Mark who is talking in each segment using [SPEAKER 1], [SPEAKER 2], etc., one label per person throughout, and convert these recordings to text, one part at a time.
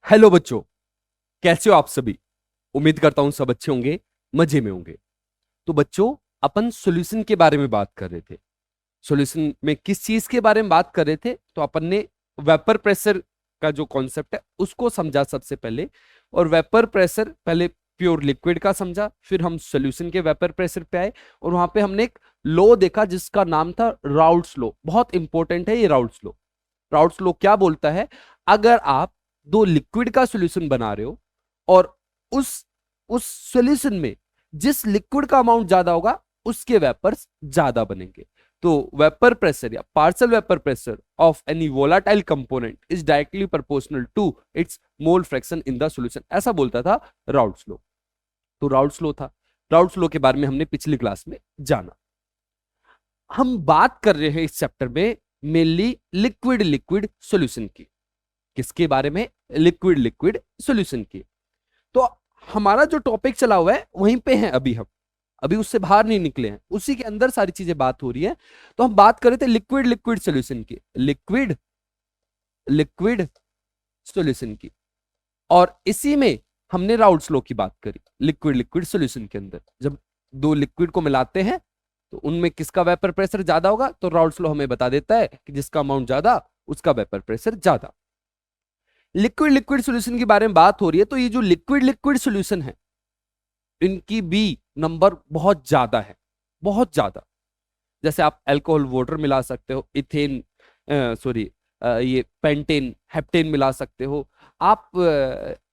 [SPEAKER 1] Hello बच्चों, कैसे हो आप सभी। उम्मीद करता हूं सब अच्छे होंगे, मजे में होंगे। तो बच्चों, अपन सॉल्यूशन के बारे में बात कर रहे थे। सॉल्यूशन में किस चीज के बारे में बात कर रहे थे, तो अपन ने वेपर प्रेशर का जो कॉन्सेप्ट है उसको समझा सबसे पहले। और वेपर प्रेशर पहले प्योर लिक्विड का समझा, फिर हम सॉल्यूशन के वेपर प्रेशर पे आए। और वहां पे हमने एक लॉ देखा जिसका नाम था राउल्ट्स लॉ। बहुत इंपॉर्टेंट है ये राउल्ट्स लॉ। राउल्ट्स लॉ क्या बोलता है? अगर आप दो लिक्विड का सॉल्यूशन बना रहे हो और उस उस सॉल्यूशन में जिस लिक्विड का अमाउंट ज्यादा होगा उसके वेपर्स ज्यादा बनेंगे। तो वेपर प्रेशर या partial vapour pressure of any volatile component is directly proportional to its mole fraction in the solution, ऐसा बोलता था राउल्ट्स लॉ। तो राउल्ट्स लॉ था। राउल्ट्स लॉ के बारे में हमने पिछली क्लास में जाना। हम बात कर रहे हैं इस चैप्टर में मेनली लिक्विड लिक्विड सॉल्यूशन की। किसके बारे में? लिक्विड लिक्विड सॉल्यूशन की। तो हमारा जो टॉपिक चला हुआ है वहीं पे है अभी हम। अभी उससे बाहर नहीं निकले हैं, उसी के अंदर सारी चीजें बात हो रही है। तो हम बात कर रहे थे लिक्विड लिक्विड सॉल्यूशन की, लिक्विड लिक्विड सॉल्यूशन की। और इसी में हमने राउल्ट्स लॉ की बात करी। लिक्विड लिक्विड सॉल्यूशन के अंदर जब दो लिक्विड को मिलाते हैं तो उनमें किसका वेपर प्रेशर ज्यादा होगा, तो राउल्ट्स लॉ हमें बता देता है कि जिसका अमाउंट ज्यादा उसका वेपर प्रेशर ज्यादा। लिक्विड लिक्विड सॉल्यूशन के बारे में बात हो रही है, तो ये जो लिक्विड लिक्विड सॉल्यूशन है इनकी भी नंबर बहुत ज्यादा है, बहुत ज्यादा। जैसे आप अल्कोहल वाटर मिला सकते हो, इथेन सॉरी ये पेंटेन हेप्टेन मिला सकते हो। आप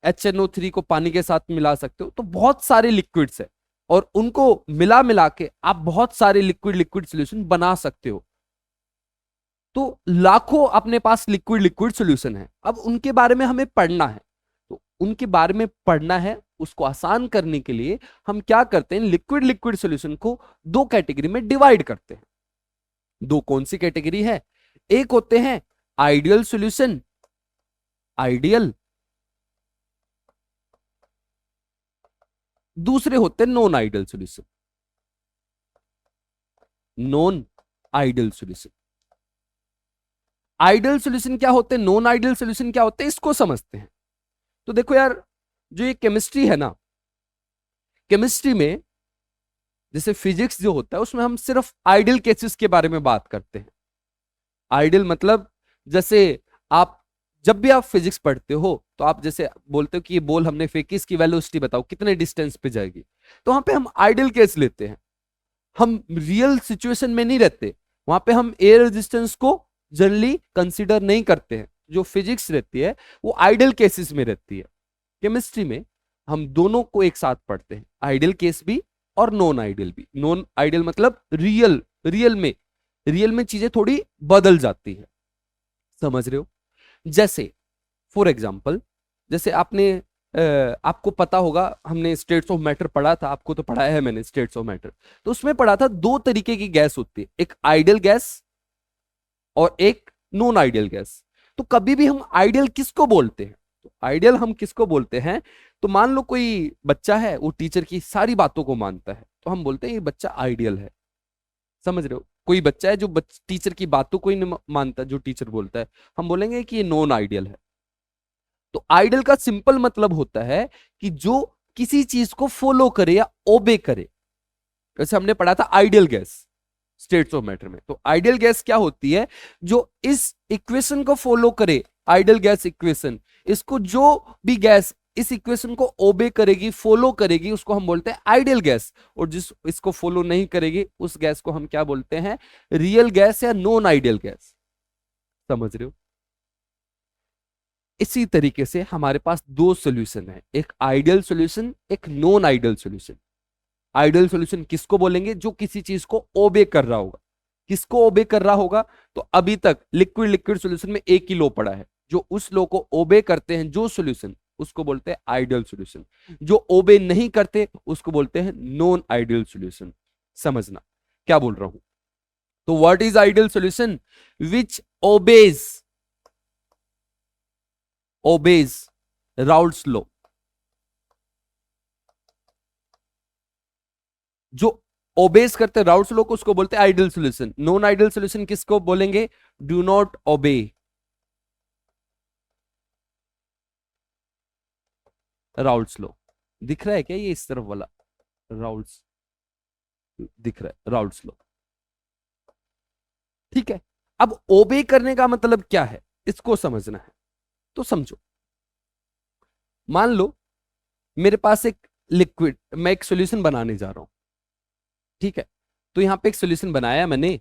[SPEAKER 1] HNO3 को पानी के साथ मिला सकते हो। तो बहुत सारे लिक्विड्स है और उनको मिला मिला के आप बहुत सारे लिक्विड लिक्विड सॉल्यूशन बना सकते हो। तो लाखों अपने पास लिक्विड लिक्विड सॉल्यूशन है। अब उनके बारे में हमें पढ़ना है। तो उनके बारे में पढ़ना है, उसको आसान करने के लिए हम क्या करते हैं, लिक्विड लिक्विड सॉल्यूशन को दो कैटेगरी में डिवाइड करते हैं। दो कौन सी कैटेगरी है? एक होते हैं आइडियल सॉल्यूशन, आइडियल। दूसरे होते हैं non ideal solution, non ideal solution. Ideal solution क्या होते हैं, नॉन आइडियल सॉल्यूशन क्या होते हैं, इसको समझते हैं। तो देखो यार, जो ये केमिस्ट्री है ना, केमिस्ट्री में जैसे फिजिक्स जो होता है उसमें हम सिर्फ आइडियल केसेस के बारे में बात करते हैं। आइडियल मतलब जैसे आप जब भी आप फिजिक्स पढ़ते हो तो आप जैसे बोलते हो कि ये बॉल हमने फेंकी, इसकी वेलोसिटी बताओ कितने डिस्टेंस पे जाएगी। तो वहां पे हम आइडियल केस लेते हैं, हम रियल सिचुएशन में नहीं रहते। वहां पे हम एयर रेजिस्टेंस को जनरली कंसीडर नहीं करते हैं। जो फिजिक्स रहती है वो आइडियल केसेस में रहती है। केमिस्ट्री में हम दोनों को एक साथ पढ़ते हैं, आइडियल केस भी और नॉन आइडियल भी। नॉन आइडियल मतलब रियल, रियल में चीजें थोड़ी बदल जाती है, समझ रहे हो। जैसे फॉर एग्जाम्पल, जैसे आपको पता होगा, हमने स्टेट्स ऑफ मैटर पढ़ा था, आपको तो पढ़ाया है मैंने स्टेट्स ऑफ मैटर। तो उसमें पढ़ा था दो तरीके की गैस होती है, एक आइडियल गैस और एक नॉन आइडियल गैस। तो कभी भी हम आइडियल किसको बोलते हैं, तो आइडियल हम किसको बोलते हैं, तो मान लो कोई बच्चा है वो टीचर की सारी बातों को मानता है तो हम बोलते हैं ये बच्चा आइडियल है। समझ रहे हो। कोई बच्चा है जो टीचर की बातों को ही नहीं मानता, जो टीचर बोलता है, हम बोलेंगे कि ये नॉन आइडियल है। तो आइडियल का सिंपल मतलब होता है कि जो किसी चीज को फॉलो करे या ओबे करे। जैसे हमने पढ़ा था ideal gas states of matter में। तो आइडियल गैस क्या होती है, जो इस इक्वेशन को फॉलो करे, आइडियल गैस इक्वेशन, इसको जो भी गैस इस इक्वेशन को ओबे करेगी, फॉलो करेगी, उसको हम बोलते हैं आइडियल गैस। और जिस इसको फॉलो नहीं करेगी उस गैस को हम क्या बोलते हैं, रियल गैस या नॉन आइडियल गैस। समझ रहे हो। इसी तरीके से हमारे पास दो सॉल्यूशन है, एक आइडियल सॉल्यूशन, एक non ideal solution. Ideal solution किसको बोलेंगे, जो किसी चीज को ओबे कर रहा होगा। किसको ओबे कर रहा होगा, तो अभी तक लिक्विड लिक्विड सॉल्यूशन में एक ही लॉ पड़ा है, जो उस लॉ को ओबे करते हैं जो सॉल्यूशन, उसको बोलते हैं आइडियल सॉल्यूशन। जो ओबे नहीं करते उसको बोलते हैं नॉन आइडियल सॉल्यूशन। समझना क्या बोल रहा हूं। तो what is ideal solution, which obeys obeys Raoult's law. जो ओबेज करते हैं राउल्ट्स लॉ को उसको बोलते हैं ideal solution. Non ideal solution किसको बोलेंगे, do not obey Raoult's law दिख रहा है क्या? ये इस तरफ वाला राउल्ट्स दिख रहा है, राउल्ट्स लॉ। ठीक है, अब ओबे करने का मतलब क्या है इसको समझना है, तो समझो। मान लो मेरे पास एक लिक्विड, मैं एक सॉल्यूशन बनाने जा रहा हूं, ठीक है। तो यहां पे एक सॉल्यूशन बनाया मैंने,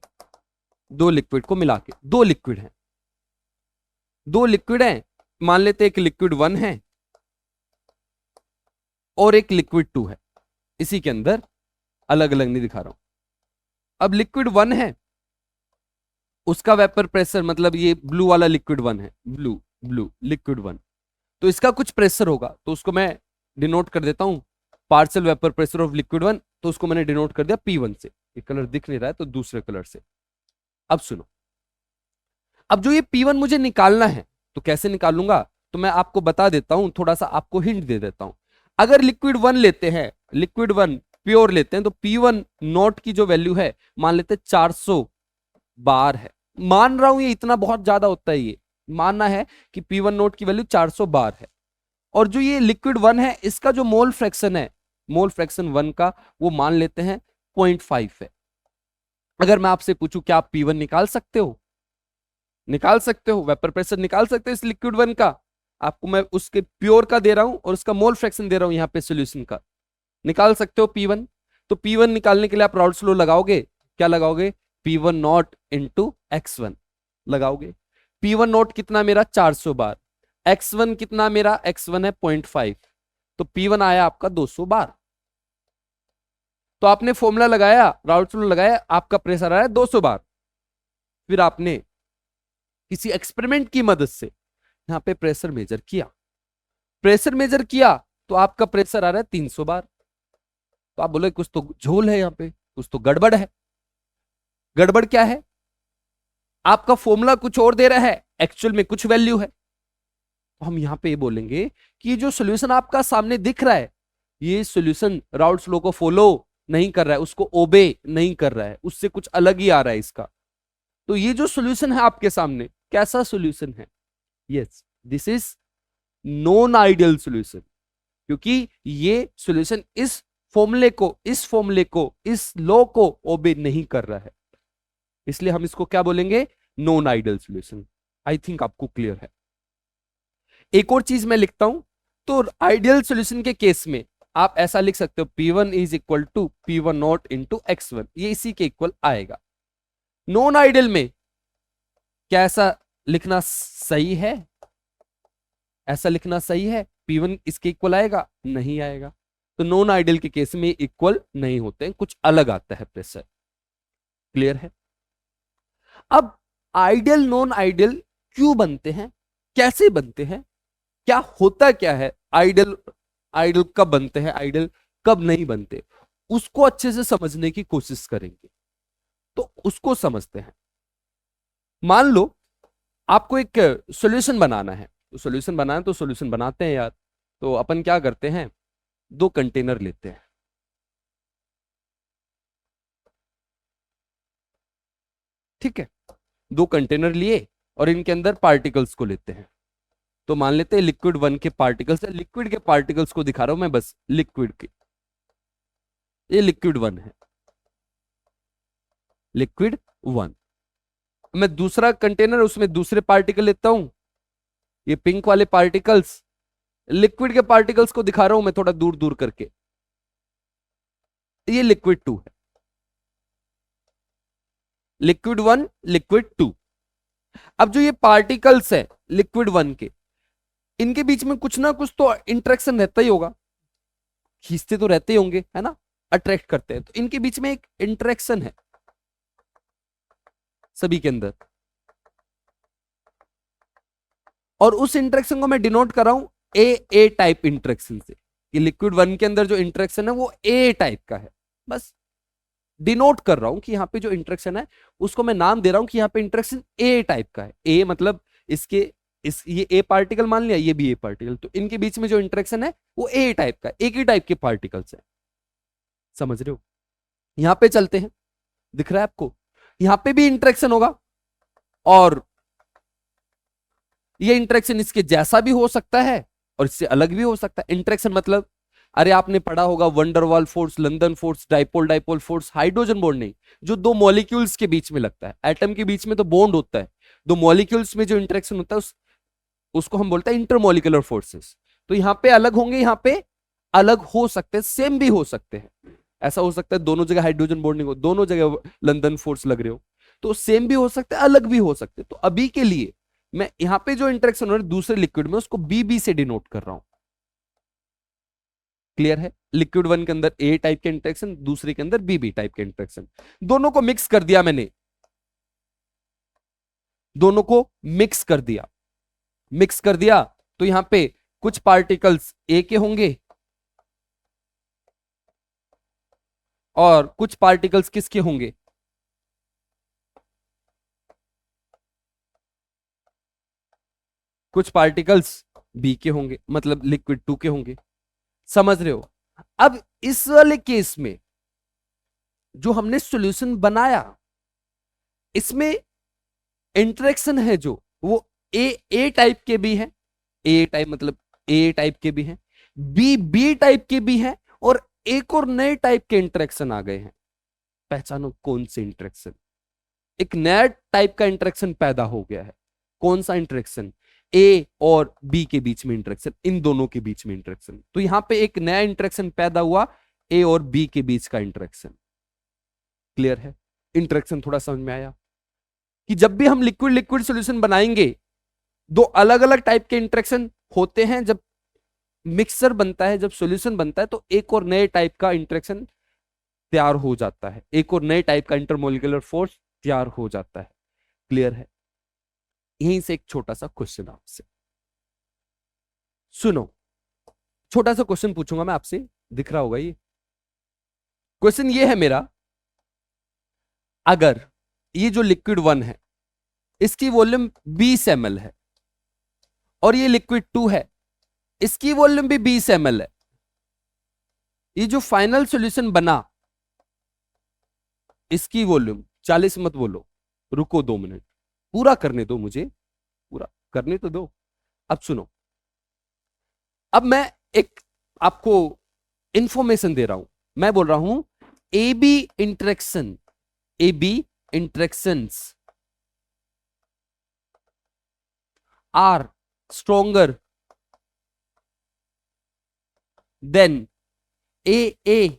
[SPEAKER 1] दो लिक्विड को मिला के, दो लिक्विड हैं, दो लिक्विड हैं, मान लेते एक लिक्विड 1 है और एक लिक्विड 2 है, इसी के अंदर अलग अलग नहीं दिखा रहा हूं। अब लिक्विड 1 है, उसका वेपर प्रेशर, मतलब ये ब्लू वाला लिक्विड 1 है, ब्लू ब्लू लिक्विड 1, तो इसका कुछ प्रेशर होगा, तो उसको मैं डिनोट कर देता हूं partial vapour pressure of liquid 1, तो उसको मैंने डिनोट कर दिया P1 से। ये कलर दिख नहीं रहा है तो दूसरे कलर से। अब सुनो, अब जो ये P1 मुझे निकालना है तो कैसे निकालूंगा, तो मैं आपको बता देता हूं, थोड़ा सा आपको हिंट दे देता हूं। अगर लिक्विड 1 लेते हैं, लिक्विड 1 प्योर लेते हैं, तो P1 नॉट की जो वैल्यू है मान लेते हैं 400 बार है। मान रहा हूं ये इतना बहुत ज्यादा होता है, ये मानना है कि P1 नोट की वैल्यू 400 बार है। और जो ये लिक्विड 1 है, इसका जो मोल फ्रैक्शन है, मोल फ्रैक्शन 1 का, वो मान लेते हैं 0.5 है। अगर मैं आपसे पूछूं क्या आप P1 निकाल सकते हो? निकाल सकते हो, वेपर प्रेशर निकाल सकते हो इस लिक्विड 1 का। आपको मैं उसके प्योर का दे रहा हूं और उसका मोल फ्रैक्शन दे रहा हूं यहां पे सॉल्यूशन का। निकाल सकते हो P1। तो P1 निकालने के लिए आप राउल्ट्स लॉ लगाओगे, क्या लगाओगे? P1 नॉट इंटू X1 लगाओगे। P1 नॉट कितना मेरा 400 बार, X1 कितना मेरा, X1 है 0.5, तो P1 आया आपका 200 बार। तो आपने फॉर्मूला लगाया, राउल्ट्स लॉ लगाया, आपका प्रेशर आया 200 बार। फिर आपने किसी एक्सपेरिमेंट की मदद से यहां पे प्रेशर मेजर किया, प्रेशर मेजर किया तो आपका प्रेशर आ रहा है 300 बार। तो आप बोले कुछ तो झोल है यहां पे, कुछ तो गड़बड़ है। गड़बड़ क्या है? आपका फॉर्मूला कुछ और दे रहा है, एक्चुअल में कुछ वैल्यू है। तो हम यहां पे ये बोलेंगे कि जो सॉल्यूशन आपका सामने दिख रहा है, ये सॉल्यूशन राउल्ट्स लॉ को फॉलो नहीं कर रहा है, उसको ओबे नहीं कर रहा है, उससे कुछ अलग ही आ रहा है इसका। तो ये जो सॉल्यूशन है आपके सामने, कैसा सॉल्यूशन है? Yes, this is non ideal solution, क्योंकि ये सॉल्यूशन इस फॉर्मूले को, इस लॉ को ओबे नहीं कर रहा है, इसलिए हम इसको क्या बोलेंगे? Non ideal solution. I think आपको क्लियर है। एक और चीज मैं लिखता हूं, तो आइडियल सॉल्यूशन के केस में आप ऐसा लिख सकते हो, P1 is equal to P1 not into X1, ये इसी के इक्वल आएगा। नॉन आइडियल में क्या ऐसा लिखना सही है? ऐसा लिखना सही है? P1 इसके इक्वल आएगा? नहीं आएगा। तो नॉन आइडियल के केस में इक्वल नहीं होते हैं, कुछ अलग आता है प्रेशर। क्लियर है? अब आइडियल नॉन आइडियल क्यों बनते हैं, कैसे बनते हैं, क्या होता क्या है, आइडियल आइडियल कब बनते हैं, आइडियल कब नहीं बनते, उसको अच्छे से समझने की कोशिश करेंगे। तो उसको समझते हैं। मान लो आपको एक सॉल्यूशन बनाना है, तो सॉल्यूशन बनाना है तो सॉल्यूशन बनाते हैं यार। तो अपन क्या करते हैं, दो कंटेनर लेते हैं, ठीक है। दो कंटेनर लिए और इनके अंदर पार्टिकल्स को लेते हैं। तो मान लेते हैं लिक्विड 1 के पार्टिकल्स, लिक्विड के पार्टिकल्स को दिखा रहा हूं मैं बस, लिक्विड के, ये लिक्विड 1 है, लिक्विड 1। मैं दूसरा कंटेनर, उसमें दूसरे पार्टिकल लेता हूं, ये पिंक वाले पार्टिकल्स, लिक्विड के पार्टिकल्स को दिखा रहा हूं मैं थोड़ा दूर दूर करके, ये लिक्विड 2 है, लिक्विड 1 लिक्विड 2। अब जो ये पार्टिकल्स है लिक्विड 1 के, इनके बीच में कुछ ना कुछ तो इंटरेक्शन रहता ही होगा, खींचते तो रहते ही होंगे, है ना, अट्रैक्ट करते हैं। तो इनके बीच में एक इंटरेक्शन है सभी के अंदर, और उस इंटरेक्शन को मैं डिनोट कर रहा हूं ए टाइप इंटरेक्शन से। ये लिक्विड 1 के अंदर जो इंटरेक्शन है वो ए टाइप का है, बस डिनोट कर रहा हूं कि यहां पे जो इंटरेक्शन है उसको मैं नाम दे रहा हूं कि यहां पे इंटरेक्शन ए टाइप का है। ए मतलब इसके ये ए पार्टिकल मान लिया, ये भी ए पार्टिकल, तो इनके बीच में जो इंटरेक्शन है वो ए टाइप का, एक ही टाइप के पार्टिकल्स है। समझ रहे हो? यहां पे चलते हैं, दिख रहा है आपको, यहां पे भी इंटरेक्शन होगा, और ये इंटरेक्शन इसके जैसा भी हो सकता है और इससे अलग भी हो सकता है। इंटरेक्शन मतलब, अरे आपने पढ़ा होगा van der Waals force, London force, dipole dipole force, hydrogen bonding, जो दो मॉलिक्यूल्स के बीच में लगता है। एटम के बीच में तो बॉन्ड होता है, दो मॉलिक्यूल्स में जो इंटरेक्शन होता है उसको हम बोलते हैं इंटरमोलिकुलर फोर्सेस। तो यहां पे अलग होंगे, यहां पे अलग हो सकते हैं, सेम भी हो सकते हैं। ऐसा हो सकता है दोनों जगह हाइड्रोजन बॉन्डिंग हो, दोनों जगह लंदन फोर्स लग रहे हो, तो सेम भी हो सकते हैं, अलग भी हो सकते हैं। तो अभी के लिए मैं यहां पे जो इंटरेक्शन हो रहा है दूसरे लिक्विड में, उसको बीबी से डिनोट कर रहा हूं। क्लियर है? लिक्विड वन के अंदर ए टाइप के इंटरेक्शन, दूसरे के अंदर बीबी टाइप के इंटरेक्शन, दोनों को मिक्स कर दिया मैंने, दोनों को मिक्स कर दिया। मिक्स कर दिया तो यहां पे कुछ पार्टिकल्स ए के होंगे और कुछ पार्टिकल्स किसके होंगे? कुछ पार्टिकल्स बी के होंगे, मतलब लिक्विड टू के होंगे। समझ रहे हो? अब इस वाले केस में जो हमने सॉल्यूशन बनाया, इसमें इंटरेक्शन है जो वो ए टाइप के भी है, ए टाइप मतलब ए टाइप के भी हैं, बी टाइप के भी हैं, और एक और नए टाइप के इंटरेक्शन आ गए हैं। पहचानो कौन से इंटरेक्शन? एक नया टाइप का इंटरेक्शन पैदा हो गया है। कौन सा इंटरेक्शन? ए और बी के बीच में इंटरेक्शन, इन दोनों के बीच में इंटरेक्शन। तो यहां पे एक नया इंटरेक्शन पैदा हुआ, ए और बी के बीच का इंटरेक्शन। क्लियर है? इंटरेक्शन थोड़ा समझ में आया कि जब भी हम लिक्विड लिक्विड सॉल्यूशन बनाएंगे, दो अलग अलग टाइप के इंटरेक्शन होते हैं। जब मिक्सर बनता है, जब सॉल्यूशन बनता है, तो एक और नए टाइप का इंटरेक्शन तैयार हो जाता है, एक और नए टाइप का इंटरमोलिकुलर फोर्स तैयार हो जाता है। क्लियर है? यहीं से एक छोटा सा क्वेश्चन आपसे सुनो, छोटा सा क्वेश्चन पूछूंगा मैं आपसे, दिख रहा होगा ये क्वेश्चन। ये है मेरा, अगर ये जो लिक्विड वन है इसकी वॉल्यूम 20 ml है, और ये लिक्विड टू है इसकी वॉल्यूम भी 20 ml है, ये जो फाइनल सॉल्यूशन बना इसकी वॉल्यूम 40, मत बोलो, रुको 2 मिनट, पूरा करने दो मुझे, पूरा करने तो दो। अब सुनो, अब मैं एक आपको इंफॉर्मेशन दे रहा हूं। मैं बोल रहा हूं A B interaction, A B interactions are stronger than A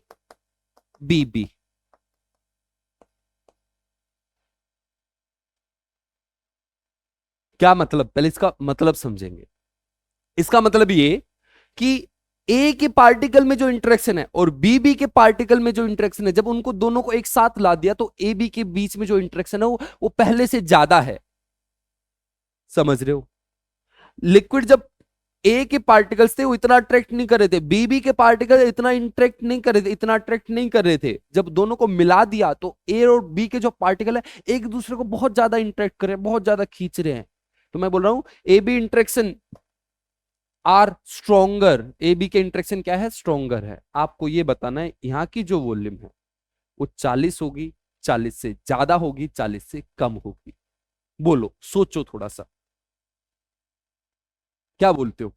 [SPEAKER 1] B B. क्या मतलब? पहले इसका मतलब समझेंगे। इसका मतलब ये कि ए के पार्टिकल में जो इंटरेक्शन है और बी के पार्टिकल में जो इंटरेक्शन है, जब उनको दोनों को एक साथ ला दिया तो ए बी के बीच में जो इंटरेक्शन है वो पहले से ज्यादा है। समझ रहे हो? लिक्विड जब ए के पार्टिकल्स थे वो इतना अट्रैक्ट नहीं कर रहे थे, बी के पार्टिकल इतना इंटरेक्ट नहीं कर रहे थे, इतना अट्रैक्ट नहीं कर रहे थे। जब दोनों को मिला दिया तो ए और बी के जो पार्टिकल है एक दूसरे को बहुत ज्यादा इंटरेक्ट कर रहे हैं, बहुत ज्यादा खींच रहे हैं। तो मैं बोल रहा हूं A B interaction are stronger, A B के इंटरेक्शन क्या है? स्ट्रोंगर है। आपको ये बताना है यहां की जो वॉल्यूम है वो 40 होगी, 40 से ज्यादा होगी, 40 से कम होगी। बोलो, सोचो थोड़ा सा, क्या बोलते हो?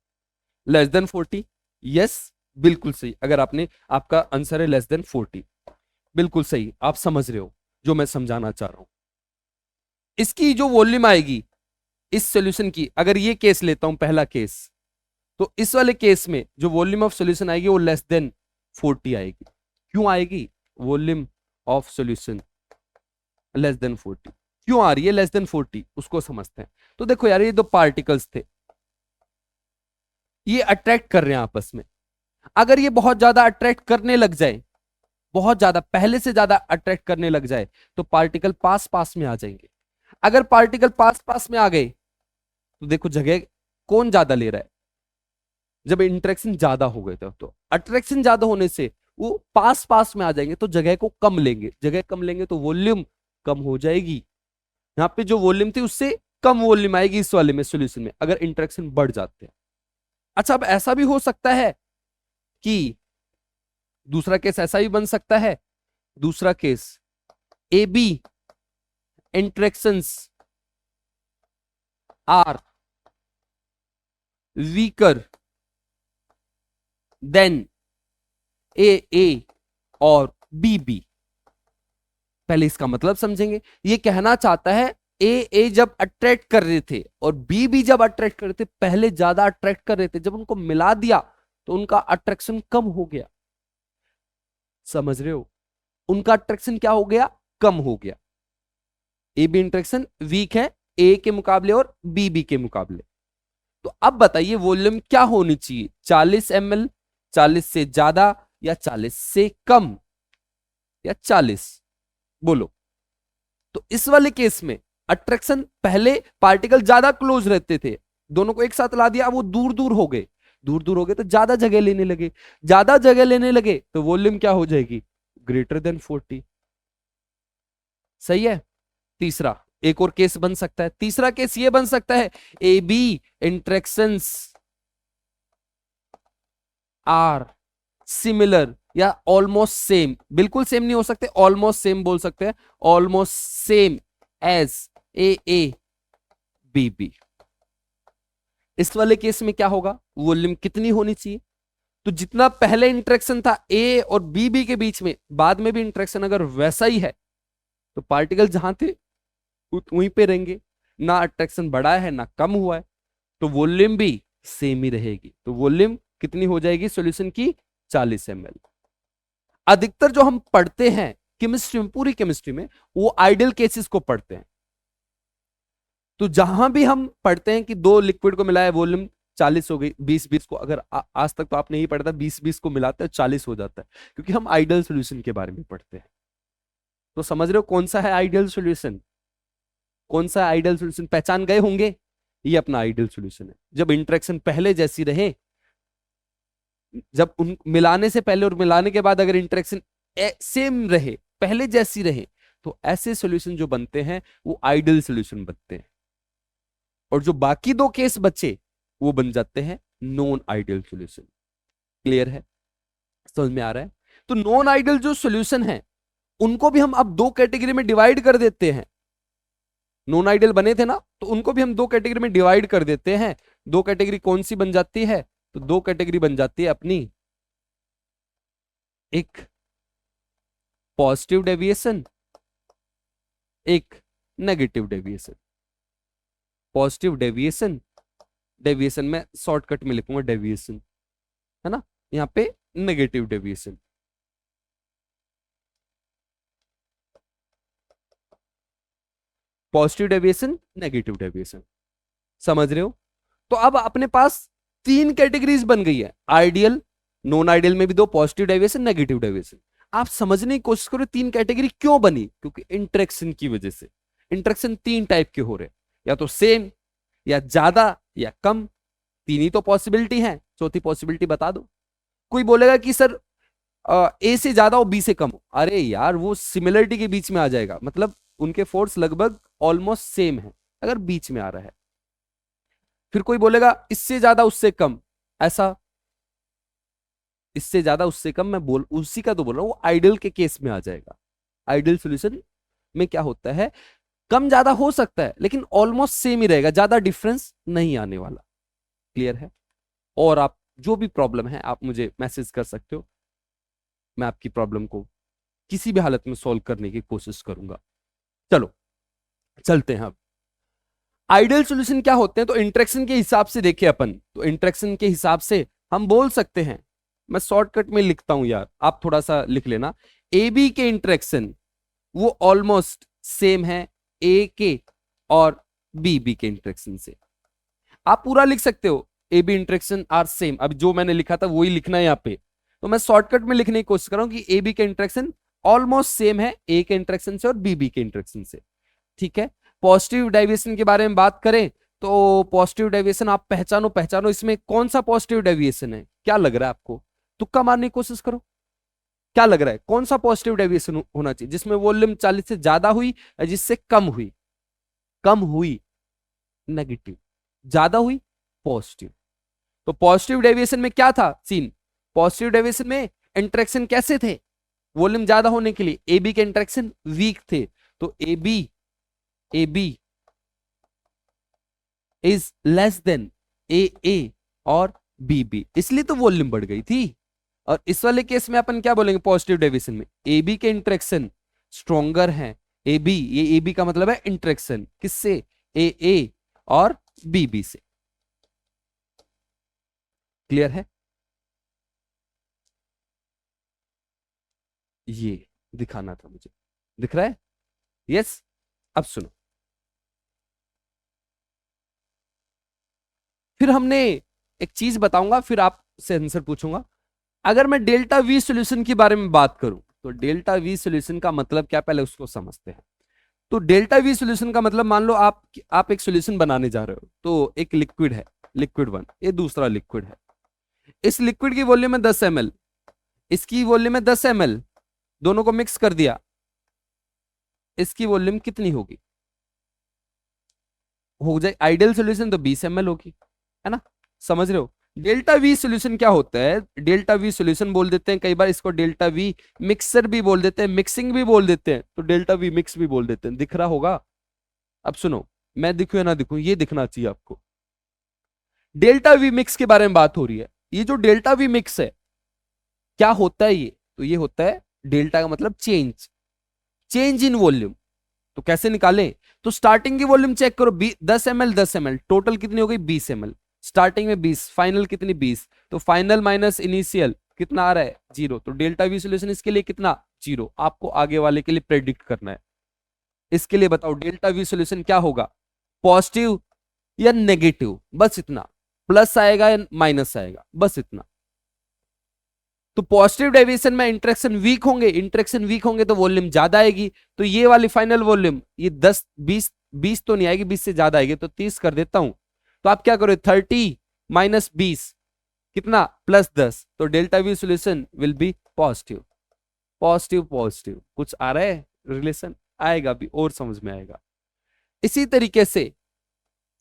[SPEAKER 1] Less than 40? यस, बिल्कुल सही। अगर आपने, आपका आंसर है लेस देन 40, बिल्कुल सही, आप समझ रहे हो जो मैं समझाना चाह रहा हूं। इसकी जो वॉल्यूम आएगी इस सॉल्यूशन की, अगर ये केस लेता हूं पहला केस, तो इस वाले केस में जो वॉल्यूम ऑफ सॉल्यूशन आएगी वो लेस देन 40 आएगी। क्यों आएगी volume of solution less than 40? क्यों आ रही है लेस देन 40, उसको समझते हैं। तो देखो यार, ये दो पार्टिकल्स थे, ये अट्रैक्ट कर रहे हैं आपस में। अगर ये बहुत ज्यादा अट्रैक्ट करने लग जाए, बहुत ज्यादा, पहले से ज्यादा अट्रैक्ट करने लग जाए, तो पार्टिकल पास पास में आ जाएंगे। अगर पार्टिकल पास पास में आ गए तो देखो जगह कौन ज्यादा ले रहा है? जब इंटरेक्शन ज्यादा हो गए थे, तो अट्रैक्शन ज्यादा होने से वो पास पास में आ जाएंगे, तो जगह को कम लेंगे, जगह कम लेंगे तो वॉल्यूम कम हो जाएगी। यहाँ पे जो वॉल्यूम थी उससे कम वॉल्यूम आएगी इस वाले में सॉल्यूशन में, अगर इंटरेक्शन बढ़ जाते हैं। अच्छा, अब ऐसा भी हो सकता है कि दूसरा केस ऐसा भी बन सकता है, दूसरा case A B interactions are weaker than A और बी। पहले इसका मतलब समझेंगे। ये कहना चाहता है ए जब अट्रैक्ट कर रहे थे और बी जब अट्रैक्ट कर रहे थे, पहले ज्यादा अट्रैक्ट कर रहे थे, जब उनको मिला दिया तो उनका अट्रैक्शन कम हो गया। समझ रहे हो? उनका अट्रैक्शन क्या हो गया? कम हो गया। ए बी इंट्रैक्शन वीक है ए के मुकाबले और बी के मुकाबले। तो अब बताइए वॉल्यूम क्या होनी चाहिए? 40 ml, 40 से ज्यादा या 40 से कम या 40? बोलो। तो इस वाले केस में अट्रैक्शन, पहले पार्टिकल ज्यादा क्लोज रहते थे, दोनों को एक साथ ला दिया, अब वो दूर दूर हो गए। दूर दूर हो गए तो ज्यादा जगह लेने लगे, ज्यादा जगह लेने लगे तो वॉल्यूम क्या हो जाएगी? Greater than 40। सही है। तीसरा एक और केस बन सकता है। तीसरा केस ये बन सकता है A B interactions are similar या ऑलमोस्ट सेम। बिल्कुल सेम नहीं हो सकते, ऑलमोस्ट सेम बोल सकते हैं, almost same as A B. इस वाले केस में क्या होगा? वॉल्यूम कितनी होनी चाहिए? तो जितना पहले इंटरेक्शन था ए और बी के बीच में, बाद में भी इंटरेक्शन अगर वैसा ही है तो पार्टिकल जहां थे वहीं पे रहेंगे, ना अट्रैक्शन बढ़ा है ना कम हुआ है, तो वॉल्यूम भी सेम ही रहेगी। तो वॉल्यूम कितनी हो जाएगी सॉल्यूशन की? 40 ml। अधिकतर जो हम पढ़ते हैं केमिस्ट्री में, पूरी केमिस्ट्री में, वो आइडियल केसेस को पढ़ते हैं। तो जहां भी हम पढ़ते हैं कि दो लिक्विड को मिलाया वॉल्यूम 40 हो गई, 20 को, अगर आज तक तो आपने यही पढ़ा था 20 को मिलाते हैं 40 हो जाता है, क्योंकि हम आइडियल सॉल्यूशन के बारे में पढ़ते हैं। तो समझ रहे हो कौन सा है आइडियल सॉल्यूशन? कौन सा आइडियल सॉल्यूशन पहचान गए होंगे? ये अपना आइडियल सॉल्यूशन है। जब इंटरेक्शन पहले जैसी रहे, जब उन मिलाने से पहले और मिलाने के बाद अगर इंटरेक्शन सेम रहे, पहले जैसी रहे, तो ऐसे सॉल्यूशन जो बनते हैं वो आइडियल सॉल्यूशन बनते हैं। और जो बाकी दो केस बचे वो बन जाते हैं नॉन आइडियल सॉल्यूशन। क्लियर है? समझ में आ रहा है? तो नॉन आइडियल जो सॉल्यूशन है उनको भी हम अब दो कैटेगरी में डिवाइड कर देते हैं। नॉन आइडियल बने थे ना, तो उनको भी हम दो कैटेगरी में डिवाइड कर देते हैं। दो कैटेगरी कौन सी बन जाती है? तो दो कैटेगरी बन जाती है अपनी, एक पॉजिटिव डेविएशन, एक negative deviation. Positive deviation, deviation में शॉर्टकट में लिखूंगा डेविएशन, है ना, यहां पे negative deviation. Positive deviation, negative deviation. समझ रहे हो? तो अब अपने पास तीन कैटेगरीज बन गई है, आइडियल, नॉन आइडियल में भी दो, पॉजिटिव डेविएशन, नेगेटिव डेविएशन। आप समझने की कोशिश करो तीन कैटेगरी क्यों बनी? क्योंकि इंटरेक्शन की वजह से। इंटरेक्शन तीन टाइप के हो रहे हैं, या तो सेम, या ज्यादा, या कम। तीन ही तो पॉसिबिलिटी है, चौथी पॉसिबिलिटी बता दो। कोई बोलेगा कि सर ए से ज्यादा हो बी से कम हो। अरे यार वो सिमिलरिटी के बीच में आ जाएगा, मतलब उनके फोर्स लगभग ऑलमोस्ट सेम है अगर बीच में आ रहा है। फिर कोई बोलेगा इससे ज्यादा उससे कम, ऐसा इससे ज्यादा उससे कम, मैं बोल उसी का तो बोल रहा हूं, वो आइडियल के केस में आ जाएगा। आइडियल सॉल्यूशन में क्या होता है, कम ज्यादा हो सकता है लेकिन ऑलमोस्ट सेम ही रहेगा, ज्यादा डिफरेंस नहीं आने वाला। क्लियर है? और आप जो भी प्रॉब्लम है आप मुझे मैसेज कर सकते हो, मैं आपकी प्रॉब्लम को किसी भी हालत में सॉल्व करने की कोशिश करूंगा। चलो चलते हैं अब। आइडियल सॉल्यूशन क्या होते हैं? तो इंटरेक्शन के हिसाब से देखिए अपन, तो इंटरेक्शन के हिसाब से हम बोल सकते हैं, मैं शॉर्टकट में लिखता हूं यार, आप थोड़ा सा लिख लेना। ए बी के इंटरेक्शन वो ऑलमोस्ट सेम है ए के और बी के इंटरेक्शन से। आप पूरा लिख सकते हो A B interaction are same, अब जो मैंने लिखा था वही लिखना है यहाँ पे। तो मैं शॉर्टकट में लिखने की कोशिश कर रहा हूं कि ए बी के इंटरेक्शन ऑलमोस्ट सेम है ए के इंटरेक्शन से और बी के इंटरेक्शन से। ठीक है? पॉजिटिव डेविएशन के बारे में बात करें तो पॉजिटिव डेविएशन आप पहचानो इसमें कौन सा पॉजिटिव डेविएशन है? क्या लग रहा है आपको? तुक्का मारने की कोशिश करो, क्या लग रहा है कौन सा पॉजिटिव डेविएशन होना चाहिए जिसमें वॉल्यूम 40 से ज्यादा हुई या जिससे कम हुई? कम हुई नेगेटिव, ज्यादा हुई पॉजिटिव। तो पॉजिटिव डेविएशन में क्या था सीन? पॉजिटिव डेविएशन में इंटरेक्शन कैसे थे? वॉल्यूम ज्यादा होने के लिए ए बी के इंटरेक्शन वीक थे, तो A B is less than A और बीबी, इसलिए तो वॉल्यूम बढ़ गई थी। और इस वाले केस में अपन क्या बोलेंगे पॉजिटिव डेविएशन में, ए बी के इंटरेक्शन स्ट्रोंगर है। ए बी, ये ए बी का मतलब है इंटरेक्शन किससे, ए और बी बी से। क्लियर है? ये दिखाना था मुझे, दिख रहा है? यस। अब सुनो, फिर हमने एक चीज बताऊंगा, फिर आपसे आंसर पूछूंगा। अगर मैं डेल्टा वी सॉल्यूशन के बारे में बात करूं, तो डेल्टा वी सॉल्यूशन का मतलब क्या, पहले उसको समझते हैं। तो डेल्टा वी सॉल्यूशन का मतलब, मान लो आप एक सॉल्यूशन बनाने जा रहे हो, तो एक लिक्विड है, लिक्विड वन, ये दूसरा लिक्विड है। इस लिक्विड की वॉल्यूम है 10 ml, इसकी वॉल्यूम है 10 ml, दोनों को मिक्स कर दिया, इसकी वॉल्यूम कितनी होगी? हो जाए आइडियल सॉल्यूशन तो 20 ml होगी, है ना? समझ रहे हो? डेल्टा वी सॉल्यूशन क्या होता है? डेल्टा वी सॉल्यूशन बोल देते हैं, कई बार इसको डेल्टा वी मिक्सर भी बोल देते हैं, मिक्सिंग भी बोल देते हैं, तो डेल्टा वी मिक्स भी बोल देते हैं। दिख रहा होगा? अब सुनो, मैं दिखूं या ना दिखूं, ये दिखना चाहिए आपको। डेल्टा वी मिक्स के बारे में बात हो रही है। ये जो डेल्टा वी मिक्स है, क्या होता है ये? तो ये होता है, डेल्टा का मतलब चेंज, चेंज इन वॉल्यूम। तो कैसे निकालें? तो स्टार्टिंग की वॉल्यूम चेक करो, 10 ml 10 ml, टोटल कितनी हो गई? 20 ml। स्टार्टिंग में 20, फाइनल कितनी? 20। तो फाइनल माइनस इनिशियल कितना आ रहा है? 0। तो डेल्टा वी सॉल्यूशन इसके लिए कितना? 0। आपको आगे वाले के लिए प्रेडिक्ट करना है। इसके लिए बताओ डेल्टा वी सॉल्यूशन क्या होगा, पॉजिटिव या नेगेटिव, बस इतना। प्लस आएगा या माइनस आएगा, बस इतना। तो पॉजिटिव डेविएशन में इंटरेक्शन वीक होंगे, इंटरेक्शन वीक होंगे तो वॉल्यूम ज्यादा आएगी। तो ये वाली फाइनल वॉल्यूम ये 10 20, 20 तो नहीं आएगी, 20 से ज्यादा आएगी, तो 30 कर देता हूं। तो आप क्या करो, 30 माइनस 20 कितना? प्लस 10। तो delta V solution will be positive. Positive positive कुछ आ रहा है रिलेशन? आएगा भी और समझ में आएगा। इसी तरीके से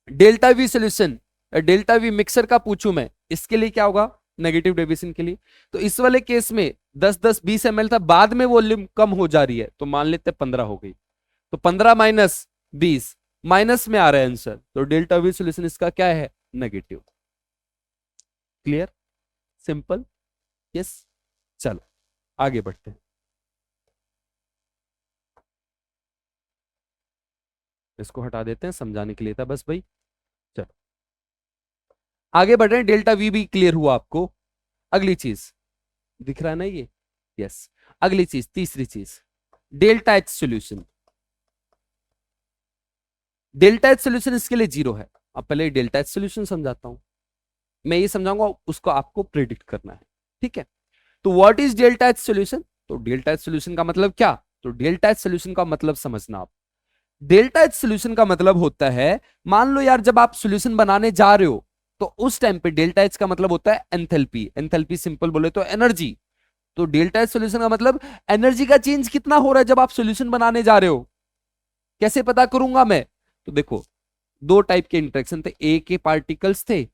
[SPEAKER 1] delta V solution, delta we mixer का पूछूं मैं, इसके लिए क्या होगा? नेगेटिव डेविएशन के लिए। तो इस वाले केस में 10-10 20 ml था, बाद में वॉल्यूम कम हो जा रही है, तो मान लेते 15 हो गई। तो 15 माइनस 20, माइनस में आ रहा है आंसर, तो डेल्टा वी सॉल्यूशन इसका क्या है? नेगेटिव। क्लियर? सिंपल? यस। चलो आगे बढ़ते हैं, इसको हटा देते हैं, समझाने के लिए था बस भाई। चलो आगे बढ़ रहे हैं, डेल्टा वी भी क्लियर हुआ आपको। अगली चीज दिख रहा है ना ये? यस। अगली चीज, तीसरी चीज, delta H solution. Delta H solution इसके लिए 0 है। अब पहले डेल्टा एच सॉल्यूशन समझाता हूं, मैं ये समझाऊंगा, उसको आपको प्रिडिक्ट करना है। ठीक है? तो what is delta H solution? तो डेल्टा एच सॉल्यूशन का मतलब क्या? तो डेल्टा एच सॉल्यूशन का मतलब समझना आप। डेल्टा एच सॉल्यूशन का मतलब होता है, मान लो यार जब आप सॉल्यूशन बनाने जा रहे हो, तो उस टाइम पे डेल्टा एच का मतलब होता है एंथैल्पी। एंथैल्पी सिंपल बोले तो एनर्जी। तो डेल्टा एच सॉल्यूशन का मतलब एनर्जी का चेंज कितना हो रहा है जब आप सॉल्यूशन बनाने जा रहे हो। कैसे पता करूंगा मैं? तो देखो, दो टाइप के इंटरेक्शन थे, ए के पार्टिकल्स थे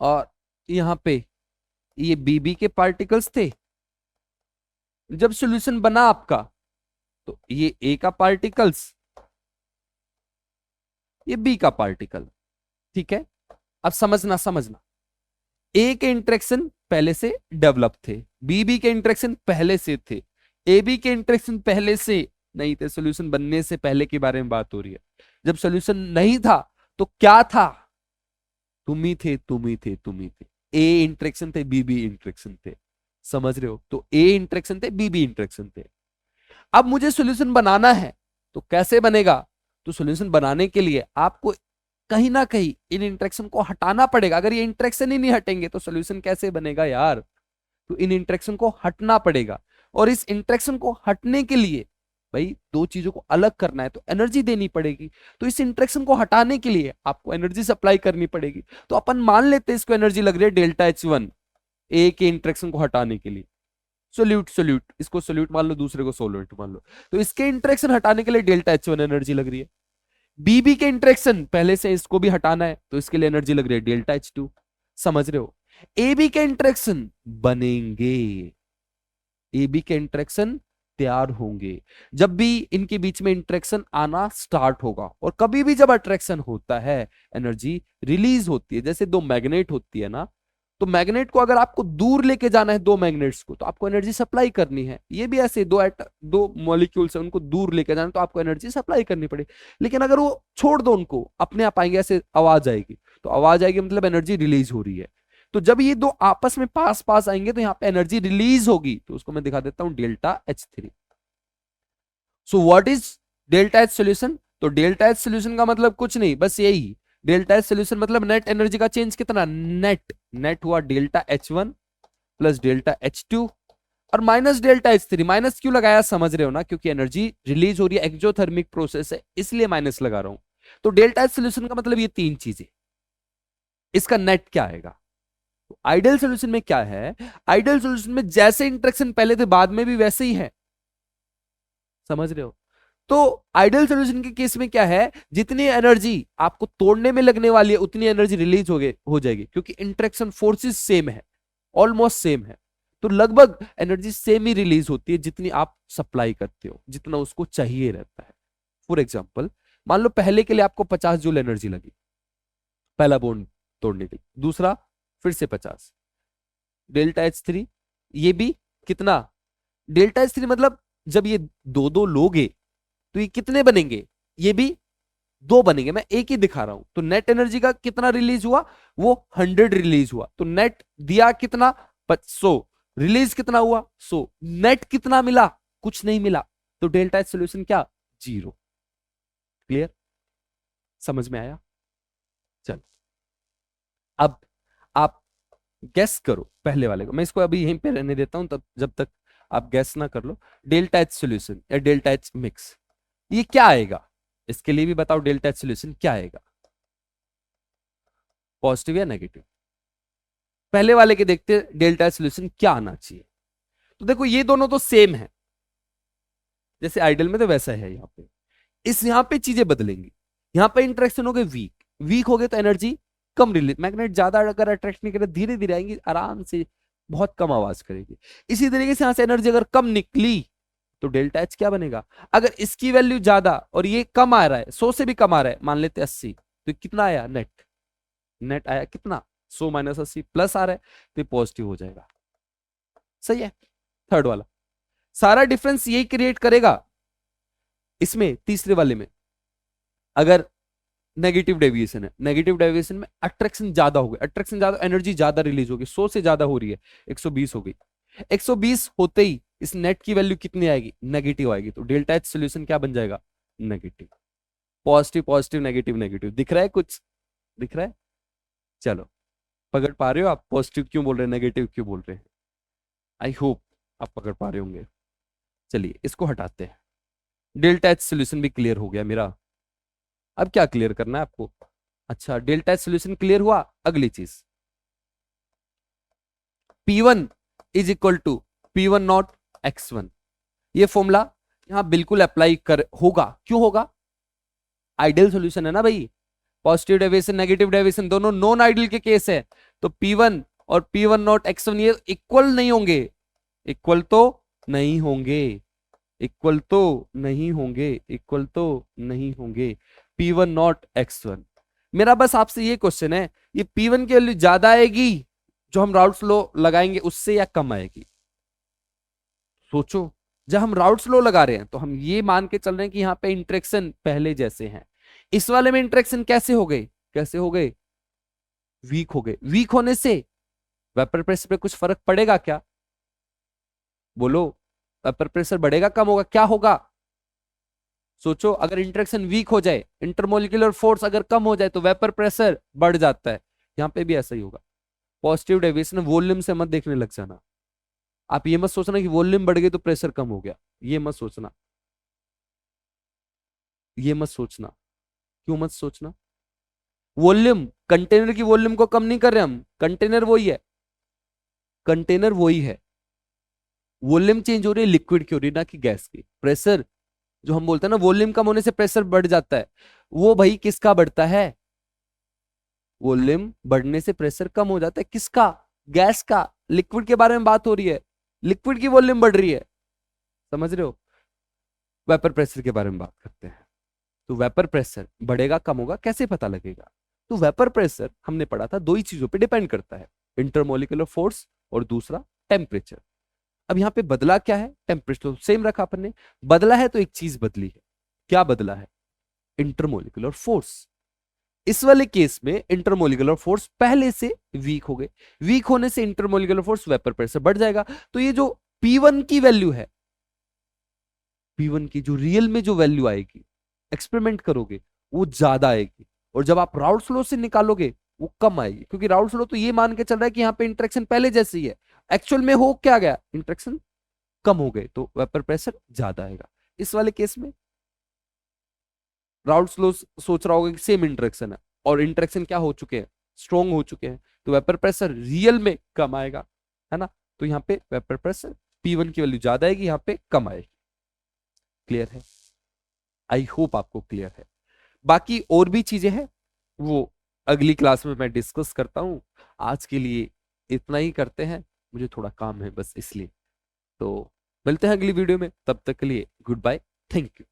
[SPEAKER 1] और यहां पे ये बीबी के पार्टिकल्स थे। जब सॉल्यूशन बना आपका, तो ये ए का पार्टिकल्स, ये बी का पार्टिकल। ठीक है? अब समझना समझना, ए के इंटरेक्शन पहले से डेवलप थे, बीबी के इंटरेक्शन पहले से थे, ए बी के इंटरेक्शन पहले से नहीं थे। सॉल्यूशन बनने से पहले के बारे में बात हो रही है। जब सॉल्यूशन नहीं था तो क्या था? तुम ही थे, तुम ही थे, तुम ही थे। ए इंटरेक्शन थे, बीबी इंटरेक्शन थे। समझ रहे हो? तो ए इंटरेक्शन थे, बीबी इंटरेक्शन थे। अब मुझे सॉल्यूशन बनाना है, तो कैसे बनेगा? तो सॉल्यूशन बनाने के लिए आपको कहीं ना कहीं इन इंटरेक्शन को हटाना पड़ेगा। अगर ये इंटरेक्शन ही नहीं हटेंगे तो सॉल्यूशन कैसे बनेगा यार? तो इन इंटरेक्शन को हटना पड़ेगा। और इस इंटरेक्शन को हटने के लिए भाई दो चीजों को अलग करना है, तो एनर्जी देनी पड़ेगी। तो इस इंटरेक्शन को हटाने के लिए आपको एनर्जी सप्लाई करनी पड़ेगी। तो अपन मान लेते हैं इसको एनर्जी लग रही है डेल्टा H1, ए के इंटरेक्शन को हटाने के लिए। सोल्यूट सोल्यूट, इसको सोल्यूट मान लो, दूसरे को सोल्यूट मान लो। तो इसके इंटरेक्शन हटाने के लिए डेल्टा H1 एनर्जी लग रही है। बीबी के इंटरेक्शन पहले से इसको भी हटाना है, तो इसके लिए एनर्जी लग रही है डेल्टा H2। समझ रहे हो? ए बी के इंटरेक्शन बनेंगे, ए बी के इंटरेक्शन तैयार होंगे। जब भी इनके बीच में इंटरेक्शन आना स्टार्ट होगा, और कभी भी जब अट्रैक्शन होता है एनर्जी रिलीज होती है। जैसे दो मैग्नेट होती है ना, तो मैग्नेट को अगर आपको दूर लेके जाना है, दो मैग्नेट्स को, तो आपको एनर्जी सप्लाई करनी है। ये भी ऐसे दो मॉलिक्यूल्स है, उनको दूर लेके जाना है, तो आपको एनर्जी सप्लाई करनी पड़ेगी। लेकिन अगर वो छोड़ दो उनको, अपने आप आएंगे, ऐसे आवाज आएगी, तो आवाज आएगी मतलब एनर्जी रिलीज हो रही है। तो जब ये दो आपस में पास पास आएंगे तो यहाँ पे एनर्जी रिलीज होगी, तो उसको मैं दिखा देता हूं delta H3। So what is delta H solution? तो डेल्टा H सोल्यूशन का मतलब कुछ नहीं, बस यही। डेल्टा H सोल्यूशन मतलब नेट एनर्जी का चेंज कितना, नेट हुआ delta H1 plus delta H2 और माइनस डेल्टा H3। माइनस क्यों लगाया समझ रहे हो ना, क्योंकि एनर्जी रिलीज हो रही है, एक्सोथर्मिक प्रोसेस है, इसलिए माइनस लगा रहा हूं। तो डेल्टा H सोल्यूशन का मतलब ये तीन चीजें। इसका नेट क्या आएगा? आइडियल सोल्यूशन में क्या है? आइडियल सोल्यूशन में जैसे इंटरेक्शन पहले थे बाद में भी वैसे ही है, समझ रहे हो? तो आइडियल सोल्यूशन के केस में क्या है, जितनी एनर्जी आपको तोड़ने में लगने वाली है उतनी एनर्जी रिलीज हो जाएगी, क्योंकि इंटरेक्शन फोर्सेस सेम है, ऑलमोस्ट सेम है। तो लगभग एनर्जी सेम ही रिलीज होती है जितनी आप सप्लाई करते हो, जितना उसको चाहिए रहता है। फॉर एग्जाम्पल, मान लो पहले के लिए आपको 50 जूल एनर्जी लगी पहला बॉन्ड तोड़ने के लिए, दूसरा फिर से 50। डेल्टा H3 ये भी कितना, डेल्टा H3 मतलब जब ये दो दो लोगे तो ये कितने बनेंगे, ये भी दो बनेंगे। मैं एक ही दिखा रहा हूं। तो नेट एनर्जी का कितना रिलीज हुआ, वो 100 रिलीज हुआ। तो नेट दिया कितना, 100, रिलीज कितना हुआ 100, नेट कितना मिला, कुछ नहीं मिला। तो डेल्टा H सोल्यूशन क्या, 0। क्लियर, समझ में आया? चल अब आप गैस करो पहले वाले को, मैं इसको अभी यहीं पे रहने देता हूं तब, जब तक आप गैस ना कर लो। डेल्टा H सोल्यूशन या डेल्टा H मिक्स, ये क्या आएगा? इसके लिए भी बताओ डेल्टा H सोल्यूशन क्या आएगा, पॉजिटिव या नेगेटिव? पहले वाले के देखते डेल्टा H सोल्यूशन क्या आना चाहिए। तो देखो ये दोनों तो सेम है, जैसे आइडियल में तो वैसा है। यहाँ पे यहाँ पे चीजें बदलेंगी। यहाँ पे इंटरेक्शन हो गए वीक, वीक हो गए तो एनर्जी कम रिलीज। मैग्नेट ज्यादा अगर अट्रैक्ट नहीं करे, धीरे धीरे आएंगी, आराम से, बहुत कम आवाज करेगी। इसी तरीके से यहां से एनर्जी अगर कम निकली तो डेल्टा H क्या बनेगा? अगर इसकी वैल्यू ज्यादा और ये कम आ रहा है, 100 से भी कम आ रहा है, मान लेते 80, तो कितना आया नेट, नेट आया कितना, 100 माइनस 80 प्लस आ रहा है, तो पॉजिटिव हो जाएगा। सही है। थर्ड वाला सारा डिफरेंस यही क्रिएट करेगा। इसमें तीसरे वाले में अगर नेगेटिव डेविएशन है, नेगेटिव डेविएशन में अट्रैक्शन ज्यादा हो गई, अट्रैक्शन ज्यादा, एनर्जी ज्यादा रिलीज होगी, 100 से ज्यादा हो रही है, 120 हो गई। 120 होते ही इस नेट की वैल्यू कितनी आएगी, नेगेटिव आएगी। तो डेल्टा H सोल्यूशन क्या बन जाएगा, negative. Positive positive negative negative, दिख रहा है कुछ, दिख रहा है? चलो, पकड़ पा रहे हो आप, पॉजिटिव क्यों बोल रहे हैं, नेगेटिव क्यों बोल रहे हैं? आई होप आप पकड़ पा रहे होंगे। चलिए इसको हटाते हैं। डेल्टा H सोल्यूशन भी क्लियर हो गया मेरा। अब क्या क्लियर करना है आपको? अच्छा, डेल्टा H सोल्यूशन क्लियर हुआ। अगली चीज, P1 is equal to P1 not X1। ये फॉर्मूला यहां बिल्कुल अप्लाई कर होगा। क्यों होगा? आइडियल सॉल्यूशन है ना भाई, पॉजिटिव डेविएशन नेगेटिव डेविएशन दोनों नॉन आइडियल के केस है। तो P1 और P1 नॉट X1 ये इक्वल नहीं होंगे, इक्वल तो नहीं होंगे, इक्वल तो नहीं होंगे, इक्वल तो नहीं होंगे। P1 not X1। मेरा बस आपसे ये क्वेश्चन है, ये P1 की वैल्यू ज्यादा आएगी जो हम राउट्स लो लगाएंगे उससे, या कम आएगी? सोचो, जब हम राउट्स लो लगा रहे हैं तो हम ये मान के चल रहे हैं कि यहाँ पे इंटरेक्शन पहले जैसे हैं। इस वाले में इंटरेक्शन कैसे हो गए, कैसे हो गए, वीक हो गए। वीक होने से वेपर प्रेशर पे कुछ फर्क पड़ेगा क्या? बोलो, वेपर प्रेशर बढ़ेगा कम होगा, क्या होगा? सोचो, अगर इंटरेक्शन वीक हो जाए, इंटरमोलिकुलर फोर्स अगर कम हो जाए तो वेपर प्रेशर बढ़ जाता है। यहां पे भी ऐसा ही होगा। पॉजिटिव डेविएशन वॉल्यूम से मत देखने लग जाना। आप ये मत सोचना कि वॉल्यूम बढ़ गई तो प्रेशर कम हो गया, ये मत सोचना, ये मत सोचना। क्यों मत सोचना? वॉल्यूम, कंटेनर की वॉल्यूम को कम नहीं कर रहे हम, कंटेनर वही है, कंटेनर वही है। वॉल्यूम चेंज हो रही है लिक्विड की हो रही है, ना कि गैस की। प्रेशर जो हम बोलते हैं ना, वॉल्यूम कम होने से प्रेशर बढ़ जाता है, वो भाई किसका बढ़ता है? वॉल्यूम बढ़ने से प्रेशर कम हो जाता है, किसका? गैस का। लिक्विड के बारे में बात हो रही है, लिक्विड की वॉल्यूम बढ़ रही है, समझ रहे हो? वेपर प्रेशर के बारे में बात करते हैं। तो वेपर प्रेशर बढ़ेगा कम होगा कैसे पता लगेगा? तो वेपर प्रेशर हमने पढ़ा था दो ही चीजों पे डिपेंड करता है, इंटरमोलिकुलर फोर्स और दूसरा टेम्परेचर। अब यहाँ पे बदला क्या है? टेम्परेचर तो सेम रखा अपन ने, बदला है तो एक चीज बदली है। क्या बदला है? Intermolecular force. इस वाले केस में इंटरमोलिकुलर फोर्स पहले से वीक हो गए, वीक होने से इंटरमोलिकुलर फोर्स वेपर प्रेशर बढ़ जाएगा। तो ये जो P1 की वैल्यू है, P1 की जो रियल में जो वैल्यू आएगी एक्सपेरिमेंट करोगे वो ज्यादा आएगी, और जब आप राउल्ट्स लॉ से निकालोगे वो कम आएगी, क्योंकि राउल्ट्स लॉ तो ये मान के चल रहा है कि यहाँ पे इंटरेक्शन पहले जैसे ही है, एक्चुअल में हो क्या गया, इंटरेक्शन कम हो गए, तो वेपर प्रेशर ज्यादा आएगा। इस वाले केस में राउल्ट्स लॉ सोच रहा होगा कि सेम इंटरेक्शन है, और इंटरेक्शन क्या हो चुके हैं, स्ट्रॉन्ग हो चुके हैं, तो वेपर प्रेशर रियल में कम आएगा, है ना? तो यहाँ पे वेपर प्रेशर P1 की वैल्यू ज्यादा आएगी, यहाँ पे कम आएगी। क्लियर है? आई होप आपको क्लियर है। बाकी और भी चीजें हैं वो अगली क्लास में मैं डिस्कस करता हूं। आज के लिए इतना ही करते हैं, मुझे थोड़ा काम है बस इसलिए। तो मिलते हैं अगली वीडियो में, तब तक के लिए गुड बाय, थैंक यू।